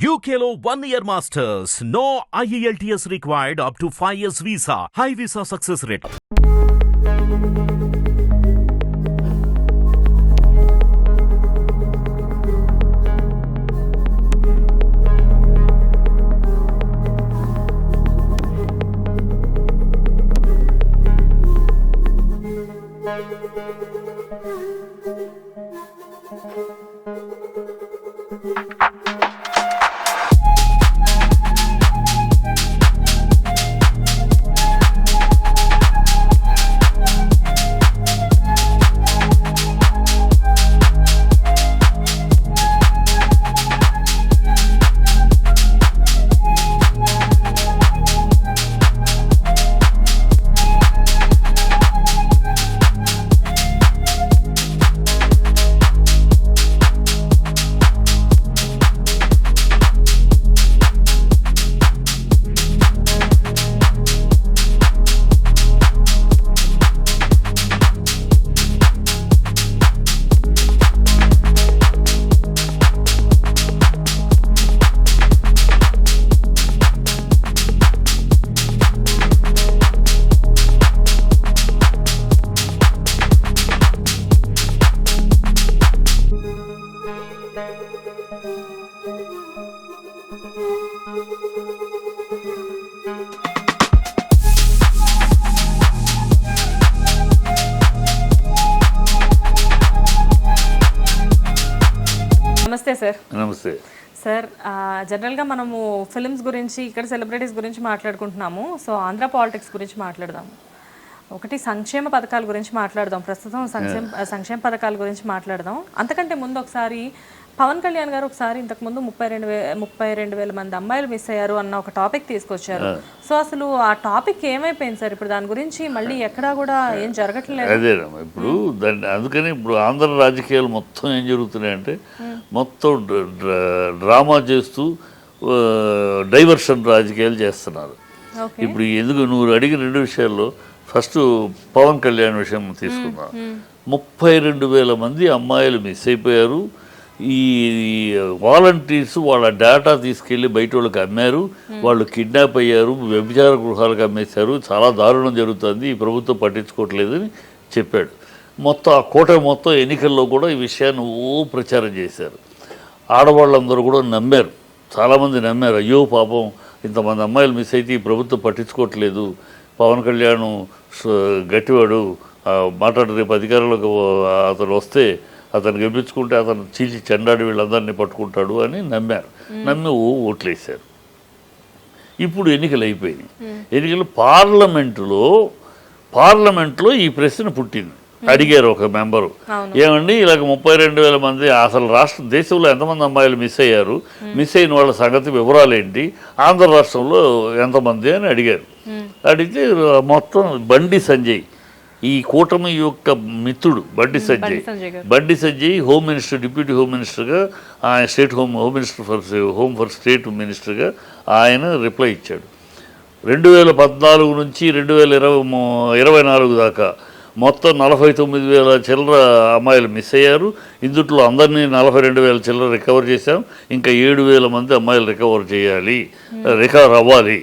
UKLO 1 year masters. No IELTS required up to 5 years visa. High visa success rate. నమస్తే sir. నమస్తే sir, జనరల్గా మనము films గురించి ఇక్కడ సెలబ్రిటీస్ గురించి మాట్లాడుకుంటున్నాము. సో ఆంధ్ర పాలిటిక్స్ గురించి మాట్లాడదాము. ఒకటి సంక్షేమ పథకాల గురించి మాట్లాడదాం. ప్రస్తుతం సంక్షేమ పథకాల గురించి మాట్లాడదాం. అంతకంటే ముందు ఒకసారి పవన్ కళ్యాణ్ గారు ఒకసారి ఇంతకుముందు 32,000 మంది అమ్మాయిలు మిస్ అయ్యారు అన్న ఒక టాపిక్ తీసుకొచ్చారు. సో అసలు ఆ టాపిక్ ఏమైపోయింది సార్? ఇప్పుడు దాని గురించి మళ్ళీ ఎక్కడా కూడా ఏం జరగట్లేదు. అదేనమ్మా, ఇప్పుడు దాన్ని అందుకని ఇప్పుడు ఆంధ్ర రాజకీయాలు మొత్తం ఏం జరుగుతున్నాయంటే మొత్తం డ్రామా చేస్తూ డైవర్షన్ రాజకీయాలు చేస్తున్నారు. ఇప్పుడు ఎందుకు నువ్వు అడిగిన రెండు విషయాల్లో ఫస్ట్ పవన్ కళ్యాణ్ విషయం తీసుకుందాం. 32,000 మంది అమ్మాయిలు మిస్ అయిపోయారు. ఈ వాలంటీర్స్ వాళ్ళ డేటా తీసుకెళ్ళి బయట వాళ్ళకి అమ్మారు, వాళ్ళు కిడ్నాప్ అయ్యారు, వ్యభిచార గృహాలకు అమ్మేశారు, చాలా దారుణం జరుగుతుంది, ఈ ప్రభుత్వం పట్టించుకోవట్లేదని చెప్పాడు. మొత్తం ఆ కోట మొత్తం ఎన్నికల్లో కూడా ఈ విషయాన్ని ప్రచారం చేశారు. ఆడవాళ్ళందరూ కూడా నమ్మారు, చాలామంది నమ్మారు. అయ్యో పాపం ఇంతమంది అమ్మాయిలు మిస్ అయితే ఈ ప్రభుత్వం పట్టించుకోవట్లేదు, పవన్ కళ్యాణ్ గట్టివాడు, మాట్లాడి రేపు అధికారంలోకి అతను వస్తే అతను గెలిపించుకుంటే అతను చీల్చి చెండాడి వీళ్ళందరినీ పట్టుకుంటాడు అని నమ్మారు. నమ్మి ఓట్లేశారు. ఇప్పుడు ఎన్నికలు అయిపోయినాయి. ఎన్నికలు పార్లమెంట్లో ఈ ప్రశ్న పుట్టింది. అడిగారు ఒక మెంబరు, ఏమండి ఇలాగ 32,000 మంది అసలు దేశంలో ఎంతమంది అమ్మాయిలు మిస్ అయ్యారు, మిస్ అయిన వాళ్ళ సంగతి వివరాలు ఏంటి, ఆంధ్ర రాష్ట్రంలో ఎంతమంది అని అడిగారు. అడిగితే మొత్తం బండి సంజయ్, ఈ కూటమి యొక్క మిత్రుడు Bandi Sanjay home minister, deputy home మినిస్టర్గా, ఆయన state home minister for state మినిస్టర్గా ఆయన రిప్లై ఇచ్చాడు. 2014 నుంచి 2024 దాకా మొత్తం 49,000 చిల్లర అమ్మాయిలు మిస్ అయ్యారు. ఇందుట్లో అందరినీ 42,000 చిల్లర రికవర్ చేశాం. ఇంకా 7,000 మంది అమ్మాయిలు రికవర్ అవ్వాలి,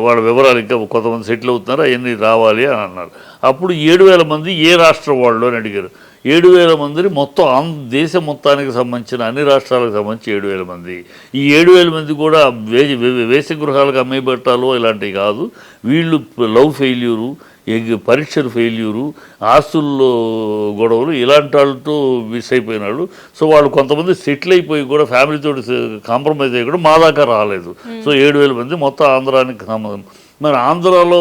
వాళ్ళ వివరాలు ఇంకా కొంతమంది సెటిల్ అవుతున్నారు, అవన్నీ రావాలి అని అన్నారు. అప్పుడు 7,000 మంది ఏ రాష్ట్రం వాళ్ళు అని అడిగారు. 7,000 మందిని మొత్తం దేశం మొత్తానికి సంబంధించిన అన్ని రాష్ట్రాలకు సంబంధించి 7,000 మంది. ఈ 7,000 మంది కూడా వేసి గృహాలకు అమ్మేబట్టాలో ఇలాంటివి కాదు. వీళ్ళు లవ్ ఫెయిల్యూరు, పరీక్షలు ఫెయిల్యూరు, ఆస్తుల్లో గొడవలు, ఇలాంటి వాళ్ళతో మిస్ అయిపోయినాడు. సో వాళ్ళు కొంతమంది సెటిల్ అయిపోయి కూడా ఫ్యామిలీతో కాంప్రమైజ్ అయ్యి కూడా మా దాకా రాలేదు. సో 7,000 మంది మొత్తం ఆంధ్రానికి సంబంధం. మరి ఆంధ్రాలో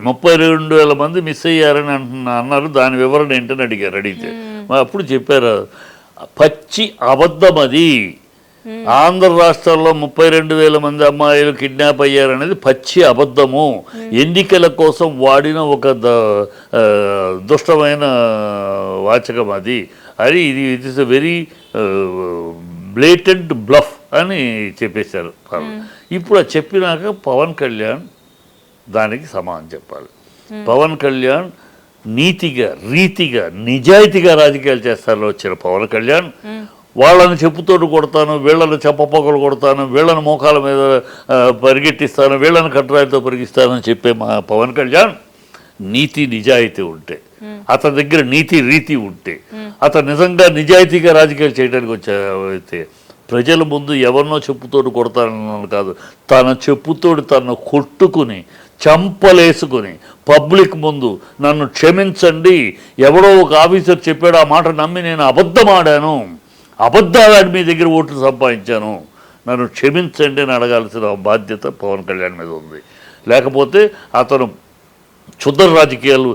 32,000 మంది మిస్ అయ్యారని అన్నారు. దాని వివరణ ఏంటని అడిగితే అప్పుడు చెప్పారు, పచ్చి అబద్ధం అది. ఆంధ్ర రాష్ట్రాల్లో 32,000 మంది అమ్మాయిలు కిడ్నాప్ అయ్యారనేది పచ్చి అబద్ధము. ఎన్నికల కోసం వాడిన ఒక దుష్టమైన వాచకం అది. It is a very blatant bluff అని చెప్పేశారు. ఇప్పుడు అది చెప్పినాక పవన్ కళ్యాణ్ దానికి సమాధానం చెప్పాలి. పవన్ కళ్యాణ్ నీతిగా, రీతిగా, నిజాయితీగా రాజకీయాలు చేస్తారో వచ్చిన పవన్ కళ్యాణ్ వాళ్ళని చెప్పుతోటి కొడతాను, వీళ్ళని చెప్పపొగలు కొడతాను, వీళ్ళని మోకాల మీద పరిగెట్టిస్తాను, వీళ్ళని కట్టరాయితో పరిగిస్తానని చెప్పే మా పవన్ కళ్యాణ్ నీతి నిజాయితీ ఉంటే, అతని దగ్గర నీతి రీతి ఉంటే, అతను నిజంగా నిజాయితీగా రాజకీయాలు చేయడానికి వచ్చే ప్రజల ముందు ఎవరినో చెప్పుతోడు కొడతానన్నాను కాదు, తన చెప్పుతోడు తను కొట్టుకుని చంపలేసుకుని పబ్లిక్ ముందు నన్ను క్షమించండి, ఎవడో ఒక ఆఫీసర్ చెప్పాడు ఆ మాట నమ్మి నేను అబద్ధమాడాను, అబద్ధాలాడి మీ దగ్గర ఓట్లు సంపాదించాను, నన్ను క్షమించండి అని అడగాల్సిన బాధ్యత పవన్ కళ్యాణ్ మీద ఉంది. లేకపోతే అతను క్షుద్ర రాజకీయాలు,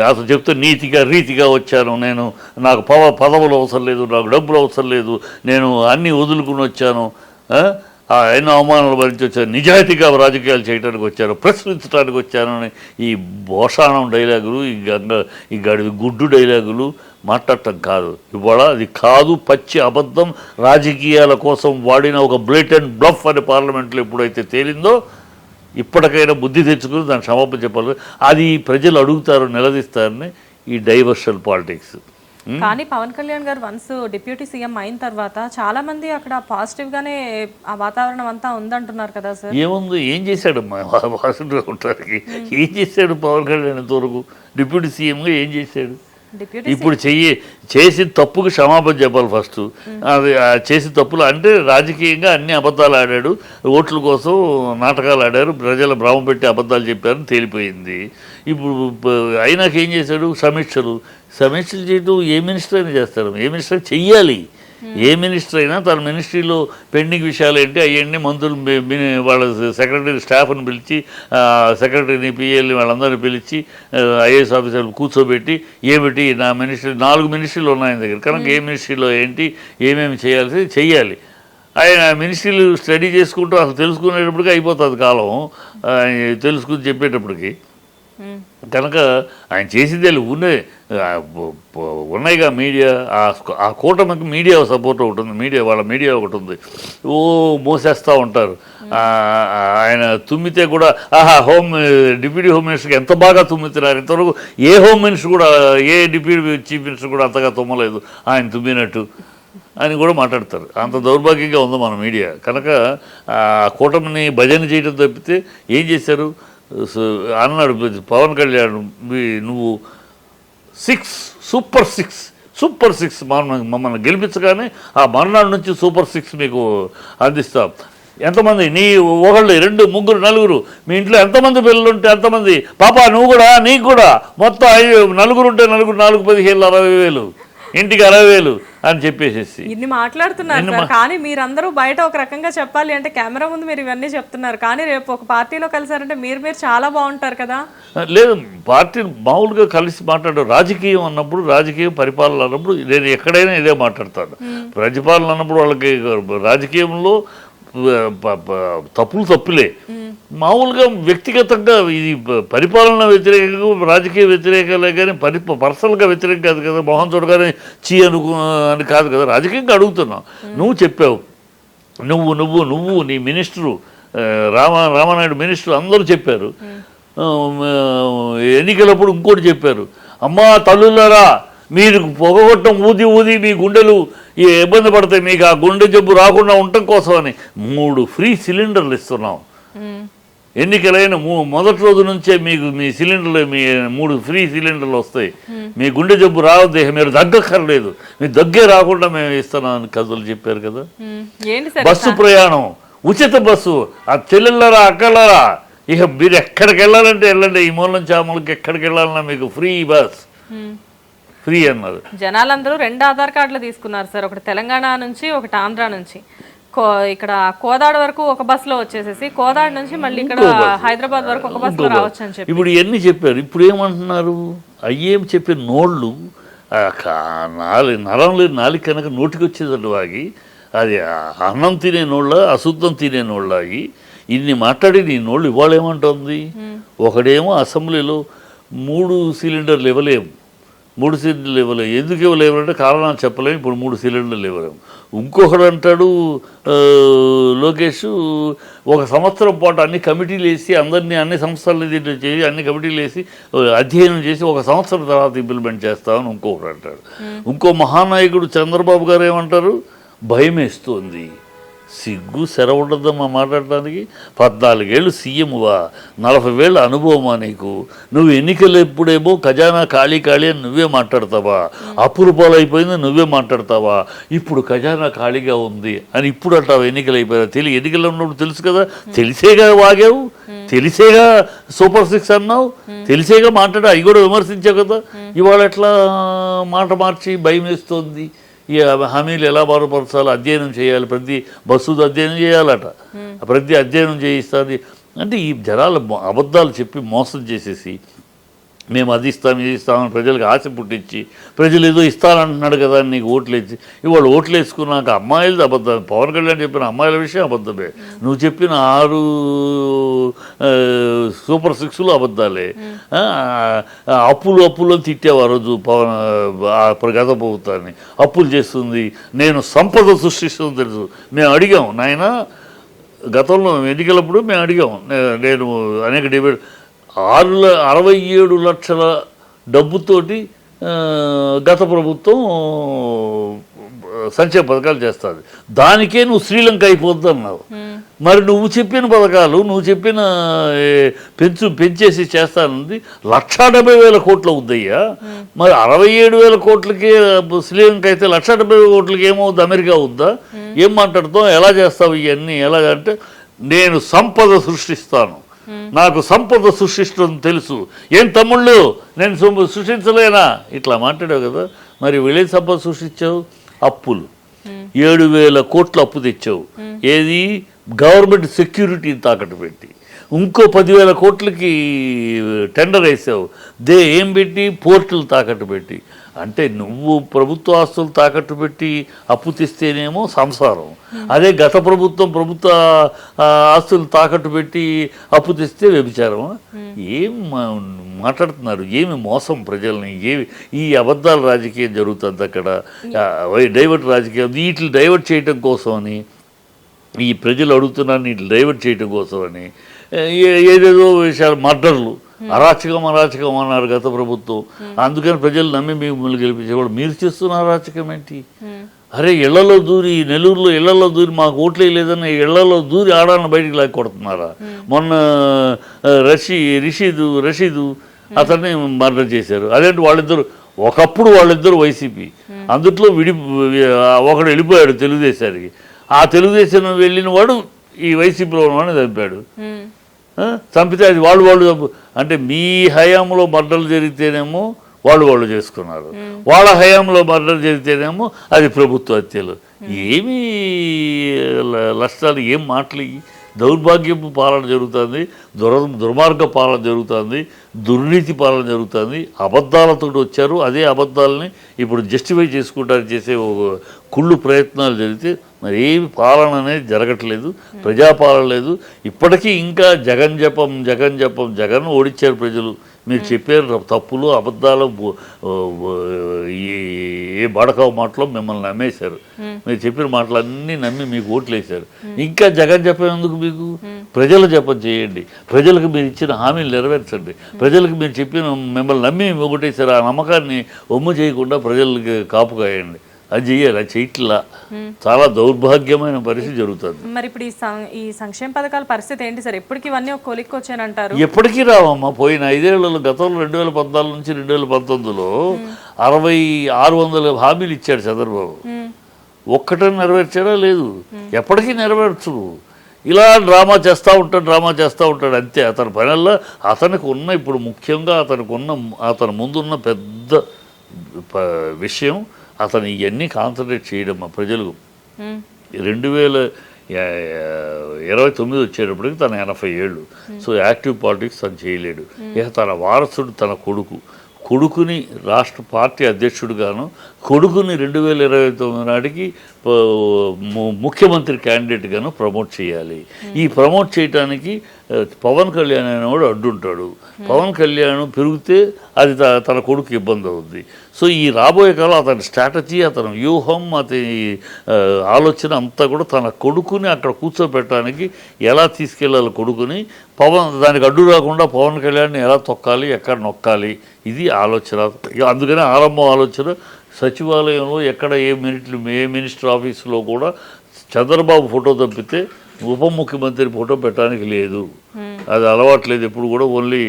అతను చెప్తే నీతిగా రీతిగా వచ్చాను, నేను నాకు పదవులు అవసరం లేదు, నాకు డబ్బులు అవసరం లేదు, నేను అన్నీ వదులుకుని వచ్చాను, ఎన్నో అవమానాలు భరించి వచ్చాను, నిజాయితీగా రాజకీయాలు చేయడానికి వచ్చాను, ప్రశ్నించడానికి వచ్చాను అని ఈ భోషాణం డైలాగులు, ఈ గుడ్డు డైలాగులు మాట్లాడటం కాదు. ఇవాళ అది కాదు, పచ్చి అబద్ధం, రాజకీయాల కోసం వాడిన ఒక బ్లేటెంట్ బ్లఫ్ అని పార్లమెంట్లో ఎప్పుడైతే తేలిందో ఇప్పటికైనా బుద్ధి తెచ్చుకుని దాన్ని క్షమాపణ చెప్పాలి. అది ప్రజలు అడుగుతారు, నిలదీస్తారని ఈ డైవర్షన్ పాలిటిక్స్. కానీ పవన్ కళ్యాణ్ గారు వన్స్ డిప్యూటీ సీఎం అయిన తర్వాత చాలా మంది అక్కడ పాజిటివ్ గానే ఆ వాతావరణం అంతా ఉందంటున్నారు కదా సార్. ఏముంది, ఏం చేశాడు పాజిటివ్గా ఉండడానికి? ఏం చేశాడు పవన్ కళ్యాణ్ ఇంతవరకు డిప్యూటీ సీఎంగా? ఏం చేశాడు? ఇప్పుడు చేసి తప్పుకు క్షమాపణ చెప్పాలి ఫస్ట్. అది చేసి తప్పులు అంటే రాజకీయంగా అన్ని అబద్ధాలు ఆడాడు, ఓట్ల కోసం నాటకాలు ఆడారు, ప్రజల భ్రమ పెట్టి అబద్ధాలు చెప్పారని తేలిపోయింది. ఇప్పుడు అయినాక ఏం చేశాడు? సమీక్షలు చేయడం ఏ మినిస్టర్ అయినా చేస్తాడు, ఏ మినిస్టర్ చెయ్యాలి. ఏ మినిస్టర్ అయినా తన మినిస్ట్రీలో పెండింగ్ విషయాలు ఏంటి అవన్నీ మంత్రులు వాళ్ళ సెక్రటరీ స్టాఫ్ని పిలిచి, సెక్రటరీని పిఎల్ని వాళ్ళందరినీ పిలిచి, ఐఏఎస్ ఆఫీసర్లు కూర్చోబెట్టి ఏమిటి నా మినిస్ట్రీ 4 మినిస్ట్రీలు ఉన్నాయి ఆయన దగ్గర, కనుక ఏ మినిస్ట్రీలో ఏంటి ఏమేమి చేయాల్సి చెయ్యాలి. ఆయన మినిస్ట్రీలు స్టడీ చేసుకుంటూ అసలు తెలుసుకునేటప్పటికి అయిపోతుంది కాలం, తెలుసుకుని చెప్పేటప్పటికి. కనుక ఆయన చేసిందే ఉన్నాయిగా మీడియా, ఆ కూటమికి మీడియా సపోర్ట్ ఒకటి ఉంది, వాళ్ళ మీడియా ఒకటి ఉంది, మోసేస్తూ ఉంటారు. ఆయన తుమ్మితే కూడా డిప్యూటీ హోమ్ మినిస్టర్కి ఎంత బాగా తుమ్మితున్నారు, ఇంతవరకు ఏ హోమ్ మినిస్టర్ కూడా, ఏ డిప్యూటీ చీఫ్ మినిస్టర్ కూడా అంతగా తుమ్మలేదు ఆయన తుమ్మినట్టు అని కూడా మాట్లాడతారు. అంత దౌర్భాగ్యంగా ఉంది మన మీడియా. కనుక కూటమిని భజన చేయడం తప్పితే ఏం చేశారు? అన్నాడు పవన్ కళ్యాణ్, నువ్వు సూపర్ సిక్స్ మమ్మల్ని గెలిపించగానే ఆ మర్నాడు నుంచి సూపర్ 6 మీకు అందిస్తాం. ఎంతమంది నీ ఒకళ్ళు 2 3 4 మీ ఇంట్లో ఎంతమంది పిల్లలు ఉంటే అంతమంది, పాపా నువ్వు కూడా, నీకు కూడా మొత్తం 4 ఉంటే 4 15 60,000, ఇంటికి 60,000 అని చెప్పేసేసి ఇన్ని మాట్లాడుతున్నారు సార్. కానీ మీరందరూ బయట ఒక రకంగా చెప్పాలి అంటే కెమెరా ముందు మీరు ఇవన్నీ చెప్తున్నారు, కానీ రేపు ఒక పార్టీలో కలిసారంటే మీరు చాలా బాగుంటారు కదా. లేదు, పార్టీ మామూలుగా కలిసి మాట్లాడు. రాజకీయం అన్నప్పుడు, రాజకీయం పరిపాలన అన్నప్పుడు నేను ఎక్కడైనా ఇదే మాట్లాడతాను. ప్రతిపాలన అన్నప్పుడు వాళ్ళకి రాజకీయంలో తప్పులే, మామూలుగా వ్యక్తిగతంగా ఇది పరిపాలన వ్యతిరేకంగా రాజకీయ వ్యతిరేకాలే కానీ పర్సనల్గా వ్యతిరేకం కాదు కదా. మోహన్ చూడగానే అని కాదు కదా, రాజకీయంగా అడుగుతున్నావు. నువ్వు చెప్పావు, నువ్వు నీ మినిస్టరు రామానాయుడు మినిస్టర్ అందరూ చెప్పారు. ఎన్నికలప్పుడు ఇంకోటి చెప్పారు, అమ్మా తల్లులారా మీరు పొగగొట్టం ఊది మీ గుండెలు ఇబ్బంది పడతాయి, మీకు ఆ గుండె జబ్బు రాకుండా ఉండటం కోసమని 3 ఫ్రీ సిలిండర్లు ఇస్తున్నాం. ఎన్నికలైన మొదటి రోజు నుంచే మీకు మీ సిలిండర్లు 3 ఫ్రీ సిలిండర్లు వస్తాయి, మీ గుండె జబ్బు రావద్దు, మీరు దగ్గక్కర్లేదు, మీ దగ్గే రాకుండా మేము ఇస్తున్నాం అని కథలు చెప్పారు కదా. బస్సు ప్రయాణం, ఉచిత బస్సు, ఆ చెల్లెళ్ళరా అక్కలరా, ఇక మీరు ఎక్కడికి వెళ్ళాలంటే వెళ్ళండి, ఈ మూల నుంచి ఆ మూలకి ఎక్కడికి వెళ్ళాలన్నా మీకు ఫ్రీ బస్, ఫ్రీ అన్నారు. జనాలందరూ 2 ఆధార్ కార్డులు తీసుకున్నారు సార్, ఒకటి తెలంగాణ నుంచి ఒకటి ఆంధ్ర నుంచి. ఇక్కడ కోదాడ వరకు ఒక బస్సులో వచ్చేసేసి కోదాడ నుంచి మళ్ళీ ఇక్కడ హైదరాబాద్ వరకు ఒక బస్సులో రావచ్చు అని చెప్పి ఇప్పుడు ఇవన్నీ చెప్పారు. ఇప్పుడు ఏమంటున్నారు? అయ్యేం చెప్పిన నోళ్ళు నరం లేని నాలుగు కనుక నోటికి వచ్చేటట్టు వాగి, అది అన్నం తినే నోళ్ళ అశుద్ధం తినే నోళ్ళాగి ఇన్ని మాట్లాడి నీ నోళ్ళు ఇవాళ ఏమంటుంది? ఒకడేమో అసెంబ్లీలో 3 సిలిండర్లు ఇవ్వలేము, 3 సిలిండర్లు ఇవ్వలేము. ఎందుకు ఇవ్వలేమంటే కారణాలు చెప్పలేము, ఇప్పుడు 3 సిలిండర్లు ఇవ్వలేము. ఇంకొకడు అంటాడు లోకేష్, 1 సంవత్సరం పాటు అన్ని కమిటీలు వేసి అందరినీ అన్ని సంస్థలని దీంట్లో చేసి అన్ని కమిటీలు వేసి అధ్యయనం చేసి 1 సంవత్సరం తర్వాత ఇంప్లిమెంట్ చేస్తామని ఇంకొకడు అంటాడు. ఇంకో మహానాయకుడు చంద్రబాబు గారు ఏమంటారు, భయం వేస్తుంది. సిగ్గు సెర ఉండదమ్మా మాట్లాడటానికి. 14 ఏళ్ళు సీఎంవా, 40 ఏళ్ళ అనుభవమా నీకు? నువ్వు ఎన్నికలు ఎప్పుడేమో ఖజానా ఖాళీ ఖాళీ అని నువ్వే మాట్లాడతావా? అప్పులు పాలైపోయింది నువ్వే మాట్లాడతావా? ఇప్పుడు ఖజానా ఖాళీగా ఉంది అని ఇప్పుడు అంటావు. ఎన్నికలు అయిపోయా ఎన్నికలు ఉన్నప్పుడు తెలుసు కదా, తెలిసేగా వాగావు, తెలిసేగా సూపర్ 6 అన్నావు, తెలిసేగా మాట్లాడా, అవి కూడా విమర్శించావు కదా. ఇవాళ ఎట్లా మాట మార్చి భయం వేస్తోంది? ఈ హామీలు ఎలా బారుపరచాలో అధ్యయనం చేయాలి, ప్రతి బస్సు అధ్యయనం చేయాలట, ప్రతి అధ్యయనం చేయిస్తుంది అంటే ఈ జనాలు అబద్ధాలు చెప్పి మోసం చేసేసి మేము అది ఇస్తాం ఇది ఇస్తామని ప్రజలకు ఆశ పుట్టించి, ప్రజలు ఏదో ఇస్తానంటున్నాడు కదా అని నీకు ఓట్లేసి, ఇవాళ ఓట్లు వేసుకున్నాక అమ్మాయిలది అబద్ధం. పవన్ కళ్యాణ్ చెప్పిన అమ్మాయిల విషయం అబద్ధమే, నువ్వు చెప్పిన 6 సూపర్ 6లు అబద్ధాలే. అప్పులు తిట్టావు ఆ రోజు గత ప్రభుత్వాన్ని, అప్పులు చేస్తుంది, నేను సంపద సృష్టిస్తుంది తెలుసు. మేము అడిగాం నాయన, గతంలో ఎన్నికలప్పుడు మేము అడిగాం, నేను అనేక డిబేట్ 67 లక్షల డబ్బుతోటి గత ప్రభుత్వం సంక్షేమ పథకాలు చేస్తుంది, దానికే నువ్వు శ్రీలంక అయిపోద్ది అన్నావు. మరి నువ్వు చెప్పిన పథకాలు, నువ్వు చెప్పిన పెంచేసి చేస్తానుంది 1,70,000 కోట్లు అవుద్దయ్యా. మరి 67,000 కోట్లకి శ్రీలంక అయితే 1,70,000 కోట్లకి ఏమవుద్ది? అమెరికా అవుద్దా? ఏం మాట్లాడుతావు? ఎలా చేస్తావు ఇవన్నీ? ఎలా అంటే నేను సంపద సృష్టిస్తాను, నాకు సంపద సృష్టించడం తెలుసు. ఏం తమ్ముళ్ళు నేను సృష్టించలేనా? ఇట్లా మాట్లాడావు కదా. మరి వీళ్ళే సంపద సృష్టించావు? అప్పులు 7,000 కోట్ల అప్పు తెచ్చావు. ఏది? గవర్నమెంట్ సెక్యూరిటీని తాకట్టు పెట్టి. ఇంకో 10,000 కోట్లకి టెండర్ వేసావు. ఏం పెట్టి? పోర్టులు తాకట్టు పెట్టి. అంటే నువ్వు ప్రభుత్వ ఆస్తులు తాకట్టు పెట్టి అప్పు తెస్తేనేమో సంసారం, అదే గత ప్రభుత్వం ప్రభుత్వ ఆస్తులు తాకట్టు పెట్టి అప్పు తెస్తే వ్యభిచారమా? ఏం మాట్లాడుతున్నారు? ఏమి మోసం ప్రజల్ని? ఈ అబద్ధాల రాజకీయం జరుగుతుంది అక్కడ, డైవర్ట్ రాజకీయం. వీటిని డైవర్ట్ చేయటం కోసమని, ఈ ప్రజలు అడుగుతున్నాను వీటిని డైవర్ట్ చేయటం కోసమని ఏదేదో విషయాలు, మర్డర్లు, అరాచకం అన్నారు గత ప్రభుత్వం. అందుకని ప్రజలు నమ్మి మిమ్మల్ని గెలిపించేవాడు. మీరు చేస్తున్న అరాచకం ఏంటి? అరే ఇళ్లలో దూరి, నెల్లూరులో ఇళ్లలో దూరి మాకు ఓట్లు వేయలేదని ఇళ్లలో దూరి ఆడాలను బయటికి లాగి కొడుతున్నారా? మొన్న రషీదు అతన్ని మర్డర్ చేశారు. అదేంటి? ఒకప్పుడు వాళ్ళిద్దరు వైసీపీ, అందుట్లో ఒకడు వెళ్ళిపోయాడు తెలుగుదేశానికి. ఆ తెలుగుదేశం వెళ్ళిన వాడు ఈ వైసీపీలో ఉన్నవాడిని చంపాడు. చంపితే అది వాళ్ళు అంటే మీ హయాంలో మర్డర్లు జరిగితేనేమో వాళ్ళు చేసుకున్నారు, వాళ్ళ హయాంలో మర్డర్ జరిగితేనేమో అది ప్రభుత్వ హత్యలు. ఏమి నష్టాలు, ఏం మాటలు! దౌర్భాగ్యపు పాలన జరుగుతుంది, దుర్మార్గ పాలన జరుగుతుంది, దుర్నీతి పాలన జరుగుతుంది. అబద్ధాలతో వచ్చారు, అదే అబద్ధాలని ఇప్పుడు జస్టిఫై చేసుకుంటానికి చేసే కుళ్ళు ప్రయత్నాలు జరిగితే మరి ఏమి పాలన అనేది జరగట్లేదు, ప్రజాపాలన లేదు. ఇప్పటికీ ఇంకా జగన్ ఓడించారు ప్రజలు. మీరు చెప్పారు తప్పులు అబద్ధాలు ఏ బడకావు మాటలో మిమ్మల్ని నమ్మేశారు. మీరు చెప్పిన మాటలన్నీ నమ్మి మీకు ఓట్లు వేశారు. ఇంకా జగన్ జపం ఎందుకు మీకు? ప్రజల జపం చేయండి, ప్రజలకు మీరు ఇచ్చిన హామీలు నెరవేర్చండి, ప్రజలకు మీరు చెప్పిన మిమ్మల్ని నమ్మి ఓటేశారు ఆ నమ్మకాన్ని ఒమ్ము చేయకుండా ప్రజలకి కాపు కాయండి. అది చెయ్యాలి, అది చేయట్లా. చాలా దౌర్భాగ్యమైన పరిస్థితి జరుగుతుంది. మరి ఇప్పుడు ఈ సంక్షేమ పథకాల పరిస్థితి ఏంటి సార్? ఎప్పటికి ఇవన్నీ ఒక కొలిక్కి వచ్చానంటారు? ఎప్పటికీ రావమ్మా. పోయిన 5 ఏళ్లలో, గతంలో 2014 నుంచి 2019లో 600 హామీలు ఇచ్చాడు చంద్రబాబు. ఒక్కటని నెరవేర్చాడా? లేదు. ఎప్పటికీ నెరవేర్చు. ఇలా డ్రామా చేస్తూ ఉంటాడు అంతే. అతని పనుల్లో అతనికి ఉన్న, ఇప్పుడు ముఖ్యంగా అతని ముందున్న పెద్ద విషయం అతను ఇవన్నీ కాన్సన్ట్రేట్ చేయడం. ప్రజలకు 2029 వచ్చేటప్పటికి తన 80 ఏళ్ళు. సో యాక్టివ్ పాలిటిక్స్ తను చేయలేడు. ఇక తన వారసుడు తన కొడుకుని రాష్ట్ర పార్టీ అధ్యక్షుడుగాను, కొడుకుని 2029 నాటికి ముఖ్యమంత్రి క్యాండిడేట్గాను ప్రమోట్ చేయాలి. ఈ ప్రమోట్ చేయడానికి పవన్ కళ్యాణ్ అనేవాడు అడ్డుంటాడు. పవన్ కళ్యాణ్ పెరిగితే అది తన కొడుకు ఇబ్బంది అవుద్ది. సో ఈ రాబోయే కాలం అతని స్ట్రాటజీ, అతని వ్యూహం, అతని ఆలోచన అంతా కూడా తన కొడుకుని అక్కడ కూర్చోబెట్టడానికి ఎలా తీసుకెళ్ళాలి, కొడుకుని దానికి అడ్డు రాకుండా పవన్ కళ్యాణ్ని ఎలా తొక్కాలి, ఎక్కడ నొక్కాలి, ఇది ఆలోచన. అందుకనే ఆరంభం ఆలోచన సచివాలయంలో ఎక్కడ ఏ మినిస్టర్ ఆఫీసులో కూడా చంద్రబాబు ఫోటో తప్పితే ఉప ముఖ్యమంత్రి ఫోటో పెట్టడానికి లేదు. అది అలవాట్లేదు ఎప్పుడు కూడా. ఓన్లీ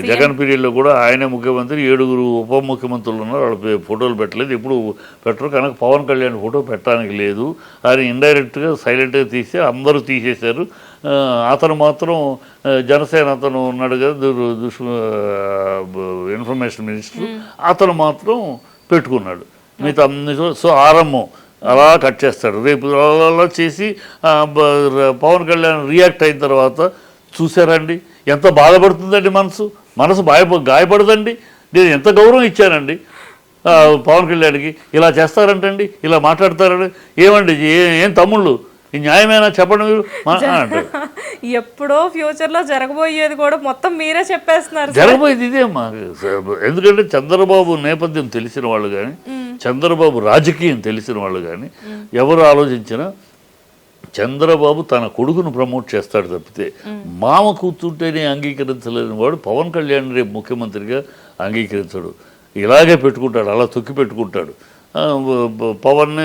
జగన్ పీరియడ్లో కూడా ఆయనే ముఖ్యమంత్రి, 7 ఉప ముఖ్యమంత్రులు ఉన్నారు, వాళ్ళ ఫోటోలు పెట్టలేదు, ఎప్పుడు పెట్టరు. కనుక పవన్ కళ్యాణ్ ఫోటో పెట్టడానికి లేదు. ఆయన ఇండైరెక్ట్గా సైలెంట్గా తీసి అందరూ తీసేశారు. అతను మాత్రం జనసేన అతను ఉన్నాడు కదా, ఇన్ఫర్మేషన్ మినిస్టర్, అతను మాత్రం పెట్టుకున్నాడు. మిగతా సో ఆరంభం అలా కట్ చేస్తాడు. రేపు అలా చేసి పవన్ కళ్యాణ్ రియాక్ట్ అయిన తర్వాత చూసారండి ఎంత బాధపడుతుందండి, మనసు గాయపడదండి. నేను ఎంత గౌరవం ఇచ్చానండి పవన్ కళ్యాణ్కి. ఇలా చేస్తారంటండి, ఇలా మాట్లాడతారండి. ఏమండి ఏం తమ్ముళ్ళు, ఈ న్యాయమేనా చెప్పండి మీరు అంటారు. ఎప్పుడో ఫ్యూచర్లో జరగబోయేది కూడా మొత్తం మీరే చెప్పేస్తున్నారు. జరగబోయేది ఇదేమ్మా. ఎందుకంటే చంద్రబాబు నేపథ్యం తెలిసిన వాళ్ళు కానీ, చంద్రబాబు రాజకీయం తెలిసిన వాళ్ళు కానీ ఎవరు ఆలోచించినా చంద్రబాబు తన కొడుకును ప్రమోట్ చేస్తాడు తప్పితే మామ కూర్చుంటేనే అంగీకరించలేని వాడు పవన్ కళ్యాణ్ రేపు ముఖ్యమంత్రిగా అంగీకరించడు. ఇలాగే పెట్టుకుంటాడు, అలా తొక్కి పెట్టుకుంటాడు. పవన్ని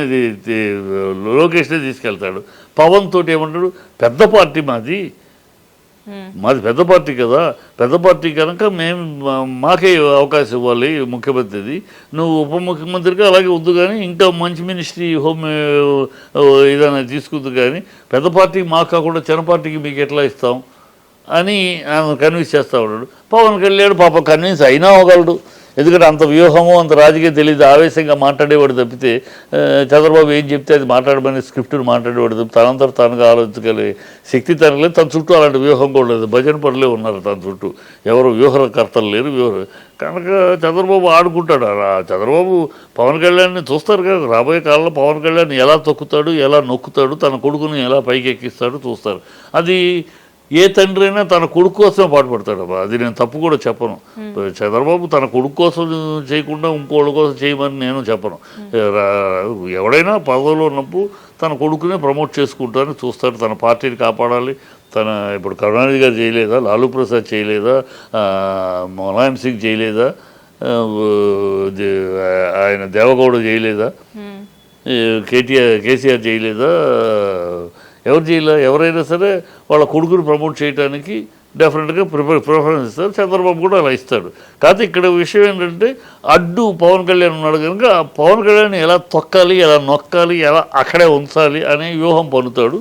లోకేష్నే తీసుకెళ్తాడు. పవన్ తోటి ఏమంటాడు, పెద్ద పార్టీ మాది పెద్ద పార్టీ కదా, పెద్ద పార్టీ కనుక మాకే అవకాశం ఇవ్వాలి ముఖ్యమంత్రిది, నువ్వు ఉప ముఖ్యమంత్రిగా అలాగే వద్దు కానీ ఇంకా మంచి మినిస్ట్రీ హోమ్ ఏదైనా తీసుకుంది కానీ పెద్ద పార్టీకి మాకు కాకుండా చిన్న పార్టీకి మీకు ఎట్లా ఇస్తాం అని ఆయన కన్విన్స్ చేస్తూ ఉన్నాడు. పవన్ కళ్యాణ్ పాప కన్విన్స్ అయినా అవ్వగలడు. ఎందుకంటే అంత వ్యూహము అంత రాజకీయం తెలియదు, ఆవేశంగా మాట్లాడేవాడు తప్పితే చంద్రబాబు ఏం చెప్తే అది మాట్లాడమని స్క్రిప్ట్ను మాట్లాడేవాడు తప్పితే తనంతట తానుగా ఆలోచించగలిగే శక్తి తనకు లేదు. తన చుట్టూ అలాంటి వ్యూహం కూడా లేదు. భజన పనులే ఉన్నారు తన చుట్టూ, ఎవరు వ్యూహకర్తలు లేరు. కనుక చంద్రబాబు ఆడుకుంటాడు. చంద్రబాబు పవన్ కళ్యాణ్ని చూస్తారు కదా, రాబోయే కాలంలో పవన్ కళ్యాణ్ ఎలా తొక్కుతాడు, ఎలా నొక్కుతాడు, తన కొడుకుని ఎలా పైకి ఎక్కిస్తాడు చూస్తారు. అది ఏ తండ్రి అయినా తన కొడుకు కోసమే పాటుపడతాడు. అది నేను తప్పు కూడా చెప్పను. చంద్రబాబు తన కొడుకు కోసం చేయకుండా ఇంకోళ్ళ కోసం చేయమని నేను చెప్పను. ఎవడైనా పదవిలో ఉన్నప్పుడు తన కొడుకునే ప్రమోట్ చేసుకుంటారని చూస్తాడు. తన పార్టీని కాపాడాలి. ఇప్పుడు కరుణానిధి గారు చేయలేదా, లాలూ ప్రసాద్ చేయలేదా, ములాయం సింగ్ చేయలేదా, ఆయన దేవగౌడ చేయలేదా, కేసీఆర్ చేయలేదా, ఎవరు చేయలే. ఎవరైనా సరే వాళ్ళ కొడుకుని ప్రమోట్ చేయడానికి డెఫినెట్గా ప్రిఫరెన్స్ ఇస్తారు. చంద్రబాబు కూడా అలా ఇస్తాడు. కాకపోతే ఇక్కడ విషయం ఏంటంటే అడ్డు పవన్ కళ్యాణ్ ఉన్నాడు కనుక పవన్ కళ్యాణ్ ఎలా తొక్కాలి, ఎలా నొక్కాలి, ఎలా అక్కడే ఉంచాలి అనే వ్యూహం పన్నుతాడు.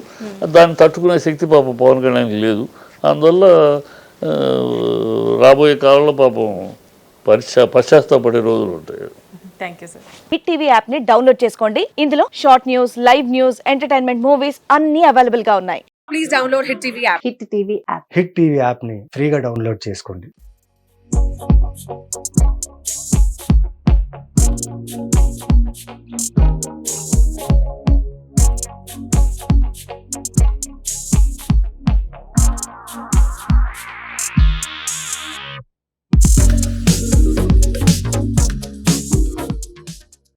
దాన్ని తట్టుకునే శక్తి పాపం పవన్ కళ్యాణ్కి లేదు. అందువల్ల రాబోయే కాలంలో పాపం పశ్చాత్తాపడే రోజులు ఉంటాయి. హిట్ టీవీ యాప్ ని డౌన్లోడ్ చేసుకోండి. ఇందులో short news, live news, entertainment movies అన్ని అవైలబుల్ గా ఉన్నాయి. Please download hit TV app. Hit TV app ని ఫ్రీగా డౌన్లోడ్ చేసుకోండి.